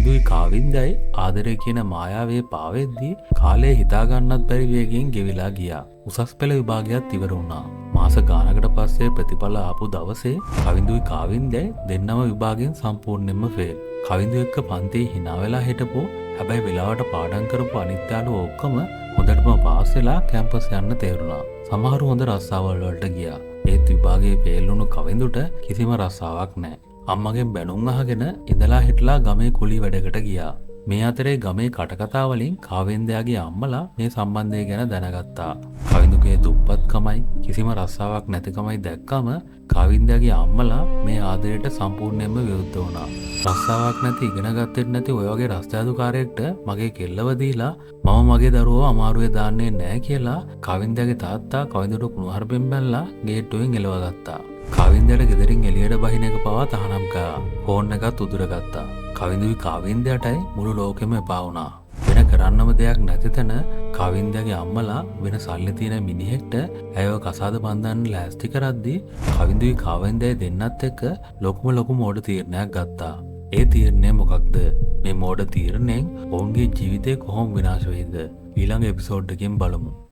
කවිඳුයි කාවින්දයි ආදරය කියන මායාවේ පාවෙද්දී කාලය හිතාගන්නත් බැරි වේගෙන් ගෙවිලා ගියා. උසස් පෙළ විභාගයත් ඉවර වුණා. මාස ගානකට පස්සේ ප්‍රතිඵල ආපු දවසේ කවිඳුයි කාවින්දයි දෙන්නම විභාගයෙන් සම්පූර්ණයෙන්ම ෆේල්. කවිඳු එක්ක පන්තියේ hina වෙලා හිටපු හැබැයි වෙලාවට පාඩම් කරපු අනිත් යාළුවෝ ඔක්කොම හොඳටම පාස් වෙලා කැම්පස් යන්න තේරුණා. සමහරු හොඳ රස්සාවල් වලට ගියා. ඒත් විභාගයේ ෆේල් වුණු කවිඳුට කිසිම රස්සාවක් නැහැ. අම්මගෙන් බැනුම් අහගෙන ඉඳලා හිටලා ගමේ කුලී වැඩකට ගියා. මේ අතරේ ගමේ කටකතා වලින් කාවින්දයාගේ අම්මලා මේ සම්බන්ධය ගැන දැනගත්තා. කවිඳුගේ දුප්පත්කමයි කිසිම රස්සාවක් නැතිකමයි දැක්කම කාවින්දයාගේ අම්මලා මේ ආදරයට සම්පූර්ණයෙන්ම විරුද්ධ වුණා. රස්සාවක් නැති ඉගෙන ගත්තෙත් නැති ඔය වගේ රස්තියාදුකාරයෙක්ට මගේ කෙල්ලව දීලා මම මගේ දරුවව අමාරුවේ දාන්නේ නැහැ කියලා කාවින්දයාගේ තාත්තා කවිඳුට කුණුහරුපෙන් බැලලා ගේට්ටුවෙන් එලවගත්තා. කවින්දයට ගෙදරින් එළියට බහින එක පවා තහනම් කළා. ෆෝන් එකත් උදුරගත්තා. කවිඳුයි කාවින්දයටයි මුළු ලෝකෙම එපා වුණා. වෙන කරන්නම දෙයක් නැති තැන කවින්දයාගේ අම්මලා වෙන සල්ලි තියෙන මිනිහෙක්ට ඇයව කසාද බඳින්න ලෑස්ති කරද්දී කවිඳුයි කාවින්දයයි දෙන්නත් එක්ක ලොකු මෝඩ තීරණයක් ගත්තා. ඒ තීරණය මොකක්ද? මේ මෝඩ තීරණයෙන් ඔවුන්ගේ ජීවිතේ කොහොම විනාශ වෙයිද? ඊළඟ එපිසෝඩ් එකකින් බලමු.